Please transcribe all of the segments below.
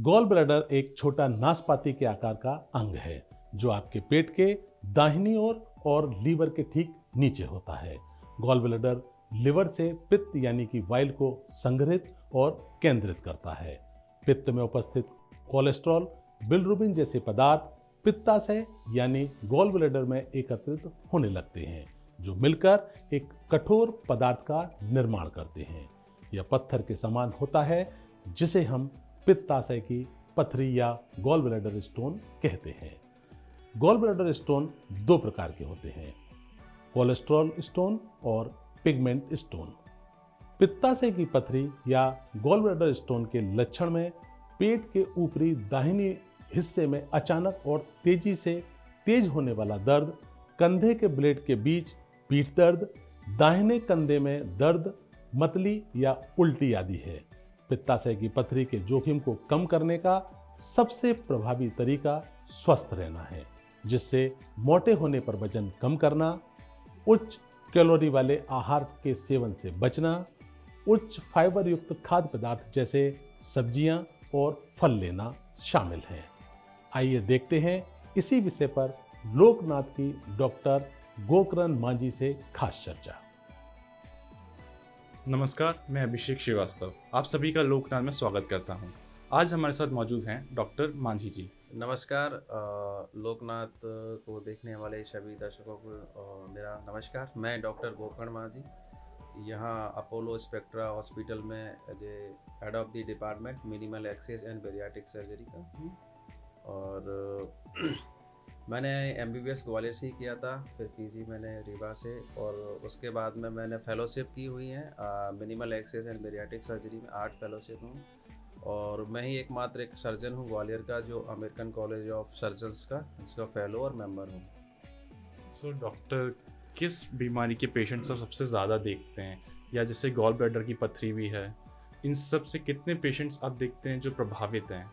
Gall bladder एक छोटा नाशपाती के आकार का अंग है जो आपके पेट के दाहिनी ओर और लीवर के ठीक नीचे होता है। गॉल ब्लैडर लिवर से पित्त यानी कि वाइल को संग्रहित और केंद्रित करता है। पित्त में उपस्थित कोलेस्ट्रॉल, बिलिरुबिन जैसे पदार्थ पित्ताशय यानी गॉल ब्लैडर में एकत्रित होने लगते हैं, जो मिलकर एक कठोर पदार्थ का निर्माण करते हैं। यह पत्थर के समान होता है, जिसे हम पित्ताशय की पथरी या गॉल ब्लैडर स्टोन कहते हैं। गॉल ब्लैडर स्टोन दो प्रकार के होते हैं, कोलेस्ट्रॉल स्टोन और पिगमेंट स्टोन। पित्ताशय की पथरी या गॉल ब्लैडर स्टोन के लक्षण में पेट के ऊपरी दाहिने हिस्से में अचानक और तेजी से तेज होने वाला दर्द, कंधे के ब्लेड के बीच पीठ दर्द, दाहिने कंधे में दर्द, मतली या उल्टी आदि है। पित्ताशय की पथरी के जोखिम को कम करने का सबसे प्रभावी तरीका स्वस्थ रहना है, जिससे मोटे होने पर वजन कम करना, उच्च कैलोरी वाले आहार के सेवन से बचना, उच्च फाइबर युक्त खाद्य पदार्थ जैसे सब्जियां और फल लेना शामिल है। आइए देखते हैं इसी विषय पर लोकनाथ की डॉक्टर गोकर्ण मांझी से खास चर्चा। नमस्कार, मैं अभिषेक श्रीवास्तव आप सभी का लोकनाथ में स्वागत करता हूं। आज हमारे साथ मौजूद हैं डॉक्टर मांझी जी। नमस्कार। लोकनाथ को देखने वाले सभी दर्शकों को मेरा नमस्कार। मैं डॉक्टर गोकर्ण मांझी यहाँ अपोलो स्पेक्ट्रा हॉस्पिटल में as a head of the department minimal access and bariatric surgery का हूँ। और मैंने MBBS ग्वालियर से ही किया था, फिर PG मैंने रीवा से, और उसके बाद में मैंने फेलोशिप की हुई है minimal access and bariatric surgery में 8 फेलोशिप हूँ। और मैं ही एकमात्र एक सर्जन हूँ ग्वालियर का जो अमेरिकन कॉलेज ऑफ सर्जन्स का इसका फेलो और मेंबर हूँ। सो डॉक्टर, किस बीमारी के पेशेंट सबसे ज़्यादा देखते हैं, या जैसे गॉल ब्लैडर की पथरी भी है, इन सब से कितने पेशेंट्स आप देखते हैं जो प्रभावित हैं?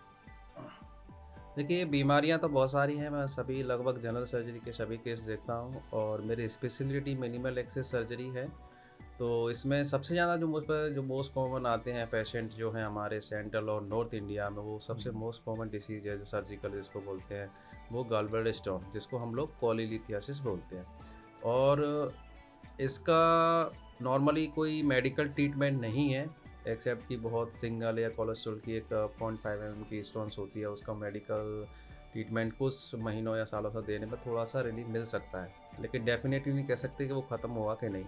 देखिए, बीमारियां तो बहुत सारी हैं। मैं सभी लगभग जनरल सर्जरी के सभी केस देखता हूं और मेरी स्पेशलिटी मिनिमल एक्सेस सर्जरी है। तो इसमें सबसे ज़्यादा जो मोस्ट कॉमन आते हैं पेशेंट जो हैं हमारे सेंट्रल और नॉर्थ इंडिया में, वो सबसे मोस्ट कॉमन डिसीज़ है जो सर्जिकल जिसको बोलते हैं, वो गॉल ब्लैडर स्टोन, जिसको हम लोग कोलीलिथियासिस बोलते हैं। और इसका नॉर्मली कोई मेडिकल ट्रीटमेंट नहीं है, एक्सेप्ट कि बहुत सिंगल या कोलेस्ट्रॉल की एक 0.5 mm की स्टोन्स होती है, उसका मेडिकल ट्रीटमेंट कुछ महीनों या सालों से देने में थोड़ा सा रिलीफ मिल सकता है, लेकिन डेफिनेटली नहीं कह सकते कि वो ख़त्म हुआ कि नहीं।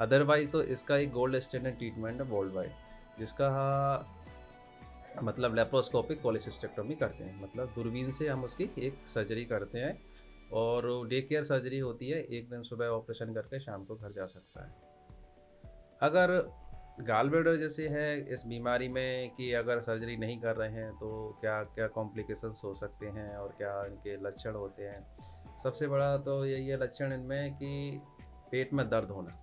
अदरवाइज़ तो इसका एक गोल्ड स्टैंडर्ड ट्रीटमेंट है वर्ल्ड वाइड, जिसका मतलब लेप्रोस्कोपिक कोलिसिस्टेक्टोमी करते हैं, मतलब दूरबीन से हम उसकी एक सर्जरी करते हैं और डे केयर सर्जरी होती है, एक दिन सुबह ऑपरेशन करके शाम को घर जा सकता है। अगर गॉल ब्लैडर जैसे है इस बीमारी में कि अगर सर्जरी नहीं कर रहे हैं तो क्या क्या कॉम्प्लिकेशंस हो सकते हैं और क्या इनके लक्षण होते हैं। सबसे बड़ा तो यही है लक्षण इनमें कि पेट में दर्द होना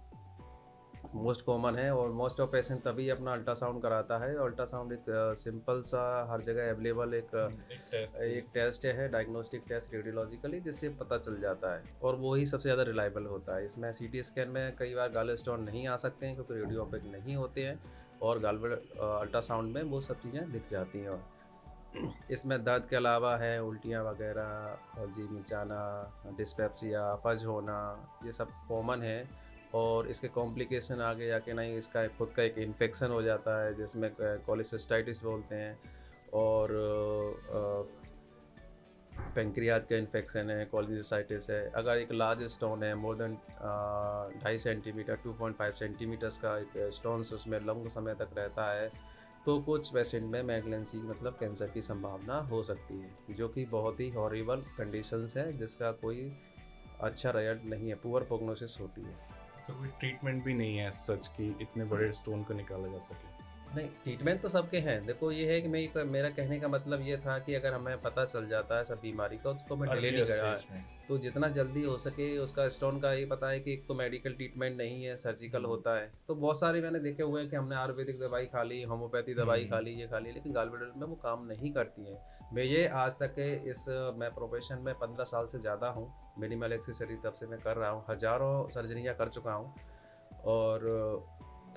मोस्ट कॉमन है, और मोस्ट ऑफ पेशेंट तभी अपना अल्ट्रासाउंड कराता है। अल्ट्रासाउंड एक सिंपल सा हर जगह अवेलेबल एक टेस्ट है, डायग्नोस्टिक टेस्ट रेडियोलॉजिकली, जिससे पता चल जाता है और वो ही सबसे ज़्यादा रिलायबल होता है। इसमें CT स्कैन में कई बार गॉल स्टोन नहीं आ सकते हैं क्योंकि रेडियो ऑपिक नहीं होते हैं, और अल्ट्रासाउंड में वो सब चीज़ें दिख जाती हैं। और इसमें दर्द के अलावा है उल्टियाँ वगैरह और जी मिचाना, डिस्पेप्सिया, अपच होना, ये सब कॉमन है। और इसके कॉम्प्लिकेशन आगे जाके नहीं, इसका खुद का एक इन्फेक्शन हो जाता है जिसमें कोलिसिस्टाइटिस बोलते हैं, और पेंक्रियाज का इन्फेक्शन है, कोलिसिस्टाइटिस है। अगर एक लार्ज स्टोन है मोर देन 2.5 सेंटीमीटर 2.5 सेंटीमीटर्स का एक स्टोन्स उसमें लंबे समय तक रहता है, तो कुछ पेशेंट में मैगलेंसी मतलब कैंसर की संभावना हो सकती है, जो कि बहुत ही हॉरिबल कंडीशंस है जिसका कोई अच्छा रिजल्ट नहीं है, पुअर प्रोग्नोसिस होती है। तो कोई ट्रीटमेंट भी नहीं है सच कि इतने बड़े स्टोन को निकाला जा सके? नहीं, ट्रीटमेंट तो सबके हैं। देखो ये है कि मेरा कहने का मतलब ये था कि अगर हमें पता चल जाता है सब बीमारी का, उसको मैं डिले नहीं करा, तो जितना जल्दी हो सके उसका स्टोन का ये पता है कि एक तो मेडिकल ट्रीटमेंट नहीं है, सर्जिकल होता है। तो बहुत सारे मैंने देखे हुए हैं कि हमने आयुर्वेदिक दवाई खा ली, होम्योपैथी दवाई खा ली, ये खा ली, लेकिन गॉल ब्लैडर में वो काम नहीं करती है। मैं ये आज तक मैं प्रोफेशन में 15 साल से ज़्यादा हूँ, मिनिमल एक्सेस सर्जरी तब से मैं कर रहा हूँ, हज़ारों सर्जरियाँ कर चुका हूँ, और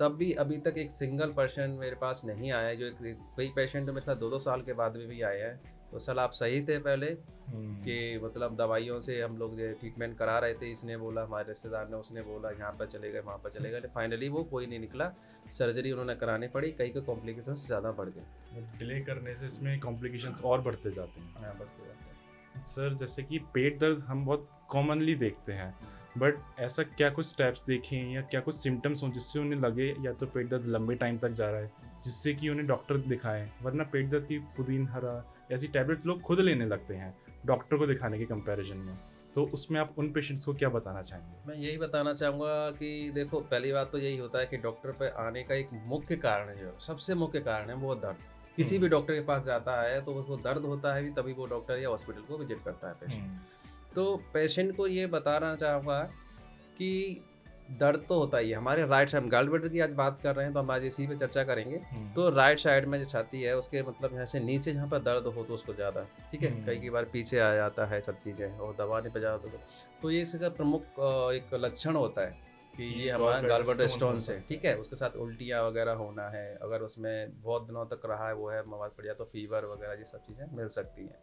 तब भी अभी तक एक सिंगल पेशेंट मेरे पास नहीं आया है, जो कई पेशेंट में था 2-2 साल के बाद भी आए हैं। तो सर आप सही थे पहले कि मतलब दवाइयों से हम लोग जो ट्रीटमेंट करा रहे थे, इसने बोला, हमारे रिश्तेदार ने, उसने बोला यहाँ पर चले गए, वहाँ पर चले गए, फाइनली वो कोई नहीं निकला। सर्जरी उन्होंने करानी पड़ी, कई के कॉम्प्लिकेशंस ज़्यादा बढ़ गए। डिले करने से इसमें कॉम्प्लिकेशंस और बढ़ते जाते हैं। हाँ, बढ़ते जाते हैं। सर जैसे कि पेट दर्द हम बहुत कॉमनली देखते हैं, बट ऐसा क्या कुछ स्टेप्स देखें या क्या कुछ सिम्टम्स हों जिससे उन्हें लगे या तो पेट दर्द लंबे टाइम तक जा रहा है, जिससे कि उन्हें डॉक्टर दिखाएं? वरना पेट दर्द की पुदीन हरा ऐसी टैबलेट लोग खुद लेने लगते हैं डॉक्टर को दिखाने के कंपैरिजन में। तो उसमें आप उन पेशेंट्स को क्या बताना चाहेंगे? मैं यही बताना चाहूँगा कि देखो, पहली बात तो यही होता है कि डॉक्टर पे आने का एक मुख्य कारण है, जो सबसे मुख्य कारण है वो दर्द। किसी भी डॉक्टर के पास जाता है तो उसको दर्द होता है भी, तभी वो डॉक्टर या हॉस्पिटल को विजिट करता है पेशेंट। तो पेशेंट को ये बताना चाहूँगा कि दर्द तो होता ही है। हमारे राइट साइड, गॉल ब्लैडर की आज बात कर रहे हैं तो हम आज इसी पे चर्चा करेंगे। तो राइट साइड में जो छाती है उसके मतलब यहाँ से नीचे जहाँ पर दर्द हो तो उसको ज़्यादा, ठीक है, कई बार पीछे आ जाता है सब चीज़ें और दबा नहीं पजा तो ये इसका प्रमुख एक लक्षण होता है कि ये हमारा गॉल ब्लैडर स्टोन से, ठीक है। उसके साथ उल्टियाँ वगैरह होना है, अगर उसमें बहुत दिनों तक रहा है वो है, मवाद पड़ जाए तो फीवर वगैरह ये सब चीज़ें मिल सकती हैं।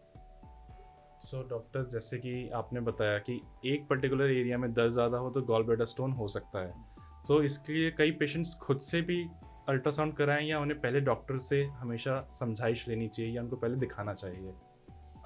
सो डॉक्टर, जैसे कि आपने बताया कि एक पर्टिकुलर एरिया में दर्द ज़्यादा हो तो गॉल ब्लैडर स्टोन हो सकता है, तो इसके लिए कई पेशेंट्स खुद से भी अल्ट्रासाउंड कराएं या उन्हें पहले डॉक्टर से हमेशा समझाइश लेनी चाहिए या उनको पहले दिखाना चाहिए?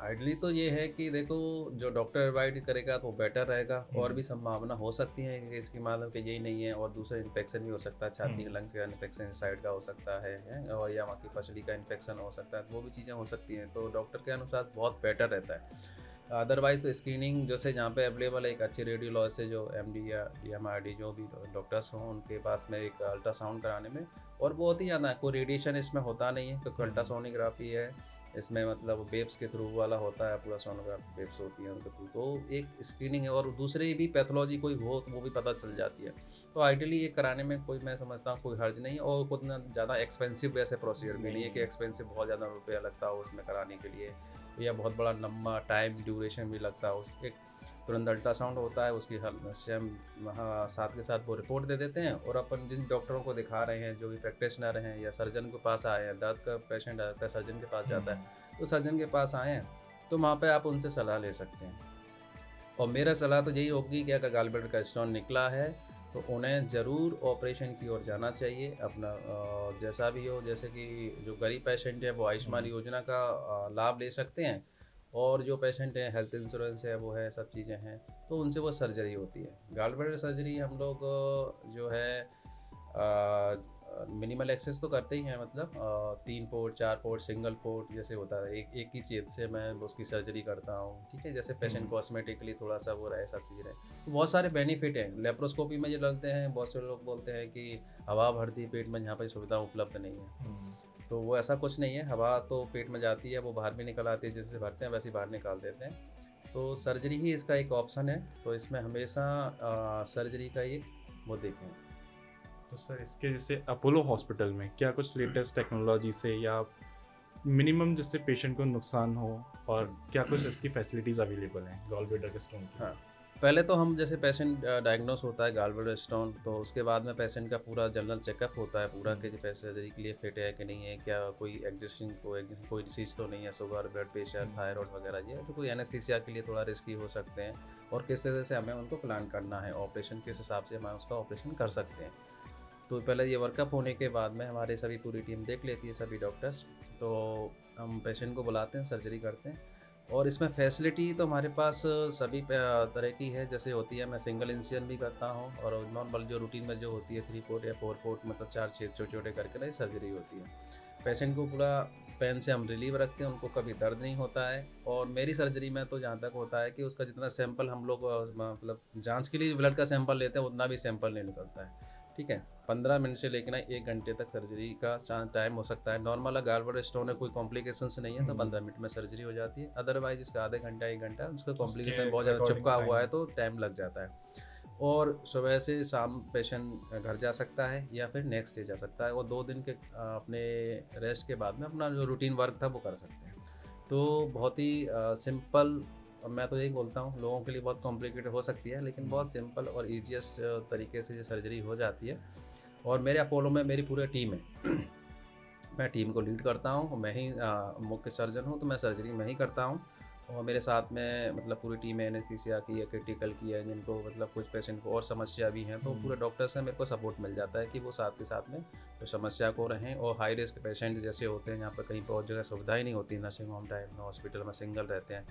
आइडली तो ये है कि देखो, जो डॉक्टर एडवाइड करेगा तो बेटर रहेगा। और भी संभावना हो सकती है कि इसकी मतलब कि यही नहीं है, और दूसरा इन्फेक्शन भी हो सकता है, छाती लंग्स का इन्फेक्शन साइड का हो सकता है, और या वहाँ की पसली का इन्फेक्शन हो सकता है, तो वो भी चीज़ें हो सकती हैं। तो डॉक्टर के अनुसार बहुत बेटर रहता है। अदरवाइज तो स्क्रीनिंग जैसे जहाँ पे अवेलेबल है, एक अच्छी रेडियोलॉजी से जो MD या DMRD जो भी डॉक्टर्स हों उनके पास में एक अल्ट्रासाउंड कराने में, और बहुत ही ज़्यादा कोई रेडिएशन इसमें होता नहीं है, क्योंकि अल्ट्रासोनोग्राफी है इसमें, मतलब वेब्स के थ्रू वाला होता है, पूरा सोनोग्राफी वेब्स होती हैं उनके थ्रू, तो एक स्क्रीनिंग है। और दूसरी भी पैथोलॉजी कोई हो तो वो भी पता चल जाती है। तो आइडियली ये कराने में कोई, मैं समझता हूँ कोई हर्ज नहीं है, और उतना ज़्यादा एक्सपेंसिव वैसे प्रोसीजर भी नहीं है कि एक्सपेंसिव बहुत ज़्यादा रुपया लगता हो उसमें कराने के लिए, या बहुत बड़ा लंबा टाइम ड्यूरेशन भी लगता हो। एक तुरंत अल्ट्रासाउंड होता है, उसकी सेम वहाँ साथ के साथ वो रिपोर्ट दे देते हैं, और अपन जिन डॉक्टरों को दिखा रहे हैं, जो भी प्रैक्टिशनर हैं या सर्जन के पास आए हैं, दर्द का पेशेंट आता है सर्जन के पास जाता है, तो सर्जन के पास आए हैं तो वहाँ पे आप उनसे सलाह ले सकते हैं। और मेरा सलाह तो यही होगी कि अगर गॉल ब्लैडर का स्टोन निकला है तो उन्हें ज़रूर ऑपरेशन की ओर जाना चाहिए अपना, जैसा भी हो। जैसे कि जो गरीब पेशेंट है वो आयुष्मान योजना का लाभ ले सकते हैं, और जो पेशेंट है हेल्थ इंश्योरेंस है वो है, सब चीज़ें हैं, तो उनसे वो सर्जरी होती है। गॉल ब्लैडर सर्जरी हम लोग जो है मिनिमल एक्सेस तो करते ही हैं, मतलब 3 पोर्ट 4 पोर्ट सिंगल पोर्ट जैसे होता है, एक ही छेद से मैं उसकी सर्जरी करता हूँ, ठीक है। जैसे पेशेंट कॉस्मेटिकली थोड़ा सा वो रहे, सब चीज़ रहे, तो बहुत सारे बेनिफिट हैं। लेप्रोस्कोपी में जो लगते हैं, बहुत से लोग बोलते हैं कि हवा भरती पेट में, यहाँ पर सुविधा उपलब्ध नहीं है, तो वो ऐसा कुछ नहीं है। हवा तो पेट में जाती है, वो बाहर भी निकल आती है, जैसे भरते हैं वैसे ही बाहर निकाल देते हैं। तो सर्जरी ही इसका एक ऑप्शन है, तो इसमें हमेशा सर्जरी का एक वो देखें। तो सर इसके जैसे अपोलो हॉस्पिटल में क्या कुछ लेटेस्ट टेक्नोलॉजी से या मिनिमम जिससे पेशेंट को नुकसान हो, और क्या कुछ इसकी फैसिलिटीज़ अवेलेबल हैं गॉल ब्लैडर के स्टोन की? हाँ, पहले तो हम जैसे पेशेंट डायग्नोस होता है गॉल ब्लैडर स्टोन, तो उसके बाद में पेशेंट का पूरा जनरल चेकअप होता है पूरा, कि सर्जरी के लिए फिट है कि नहीं है, क्या कोई एग्जिस्टिंग कोई डिसीज तो नहीं है, शुगर, ब्लड प्रेशर, थायराइड वगैरह, ये तो कोई एनेस्थीसिया के लिए थोड़ा रिस्की हो सकते हैं, और किस तरह से हमें उनको प्लान करना है ऑपरेशन, किस हिसाब से हम उसका ऑपरेशन कर सकते हैं। तो पहले ये वर्कअप होने के बाद में हमारे सभी पूरी टीम देख लेती है, सभी डॉक्टर्स, तो हम पेशेंट को बुलाते हैं, सर्जरी करते हैं। और इसमें फैसिलिटी तो हमारे पास सभी तरह की है, जैसे होती है, मैं सिंगल इंसिजन भी करता हूँ, और नॉर्मल जो रूटीन में जो होती है 3 पोर्ट या 4 पोर्ट, मतलब 4 छेद छोटे छोटे करके ना सर्जरी होती है। पेशेंट को पूरा पेन से हम रिलीव रखते हैं, उनको कभी दर्द नहीं होता है। और मेरी सर्जरी में तो जहाँ तक होता है कि उसका जितना सैंपल हम लोग मतलब जांच के लिए ब्लड का सैंपल लेते हैं, उतना भी सैंपल नहीं निकलता है, ठीक है। 15 मिनट से लेकर 1 घंटे तक सर्जरी का टाइम हो सकता है। नॉर्मल गॉल ब्लैडर स्टोन है, कोई कॉम्प्लिकेशंस नहीं है, तो 15 मिनट में सर्जरी हो जाती है। अदरवाइज इसका आधे घंटा 1 घंटा उसका कॉम्प्लिकेशन बहुत ज़्यादा चिपका हुआ है तो टाइम लग जाता है। और सुबह से शाम पेशेंट घर जा सकता है या फिर नेक्स्ट डे जा सकता है, और 2 दिन के अपने रेस्ट के बाद में अपना जो रूटीन वर्क था वो कर सकते हैं। तो बहुत ही सिंपल, मैं तो यही बोलता हूँ, लोगों के लिए बहुत कॉम्प्लिकेटेड हो सकती है, लेकिन बहुत सिंपल और ईजीएस्ट तरीके से ये सर्जरी हो जाती है। और मेरे अपोलो में मेरी पूरी टीम है। मैं टीम को लीड करता हूँ, मैं ही मुख्य सर्जन हूँ, तो मैं सर्जरी मैं ही करता हूँ। और मेरे साथ में मतलब पूरी टीम है, एनेस्थीसिया की है, क्रिटिकल की है, जिनको मतलब कुछ पेशेंट को और समस्या भी हैं, तो पूरे डॉक्टर से मेरे को सपोर्ट मिल जाता है कि वो साथ के साथ में तो समस्या को रहें। और हाई रिस्क पेशेंट जैसे होते हैं, यहाँ पर कहीं पर और जगह सुविधा ही नहीं होती, नर्सिंग होम टाइप में हॉस्पिटल में सिंगल रहते हैं,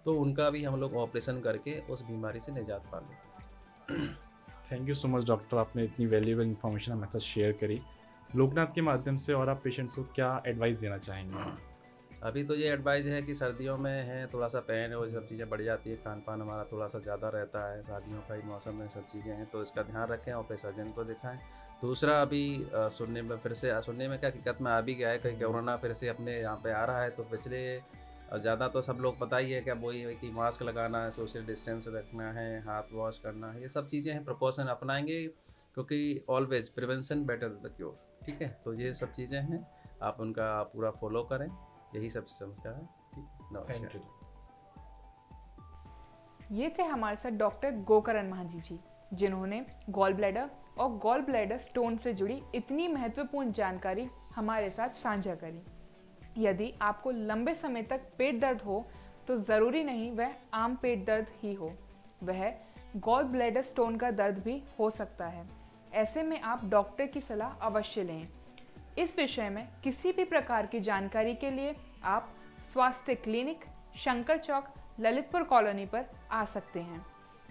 तो उनका भी हम लोग ऑपरेशन करके उस बीमारी से निजात पा लेते हैं। Thank you so much doctor, आपने इतनी वैल्यूएबल इन्फॉर्मेशन हमारे साथ शेयर करी लोकनाथ के माध्यम से। और आप पेशेंट्स को क्या एडवाइस देना चाहेंगे? अभी तो ये एडवाइस है कि सर्दियों में है थोड़ा सा पेन और सब चीज़ें बढ़ जाती है, खान पान हमारा थोड़ा सा ज़्यादा रहता है, शादियों का ही मौसम में सब चीज़ें हैं, तो इसका ध्यान रखें और फिर सर्जन को दिखाएं। दूसरा, अभी सुनने में क्या हकीकत में आ भी गया है कि कोरोना फिर से अपने यहाँ पे आ रहा है, तो पिछले ज़्यादा तो सब लोग पता ही है क्या, वही है कि मास्क लगाना है, सोशल डिस्टेंस रखना है, हाथ वॉश करना है, ये सब चीज़ें हैं, प्रिकॉशन अपनाएंगे, क्योंकि always prevention better the cure. ठीक है, तो ये सब चीज़ें हैं, आप उनका पूरा फॉलो करें, यही सब समझता है। ठीक, थैंक यू। ये थे हमारे साथ डॉक्टर गोकरण महाजी जी, जिन्होंने गॉल ब्लैडर और गॉल ब्लैडर स्टोन से जुड़ी इतनी महत्वपूर्ण जानकारी हमारे साथ साझा करी। यदि आपको लंबे समय तक पेट दर्द हो तो ज़रूरी नहीं वह आम पेट दर्द ही हो, वह गॉल ब्लैडर स्टोन का दर्द भी हो सकता है। ऐसे में आप डॉक्टर की सलाह अवश्य लें। इस विषय में किसी भी प्रकार की जानकारी के लिए आप स्वास्थ्य क्लिनिक, शंकर चौक, ललितपुर कॉलोनी पर आ सकते हैं।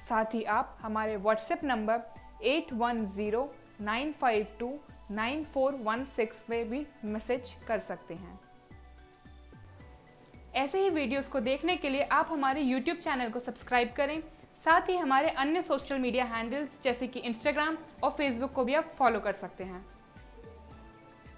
साथ ही आप हमारे व्हाट्सएप नंबर 8109529416 पे भी मैसेज कर सकते हैं। ऐसे ही वीडियोस को देखने के लिए आप हमारे YouTube चैनल को सब्सक्राइब करें। साथ ही हमारे अन्य सोशल मीडिया हैंडल्स जैसे कि इंस्टाग्राम और फेसबुक को भी आप फॉलो कर सकते हैं।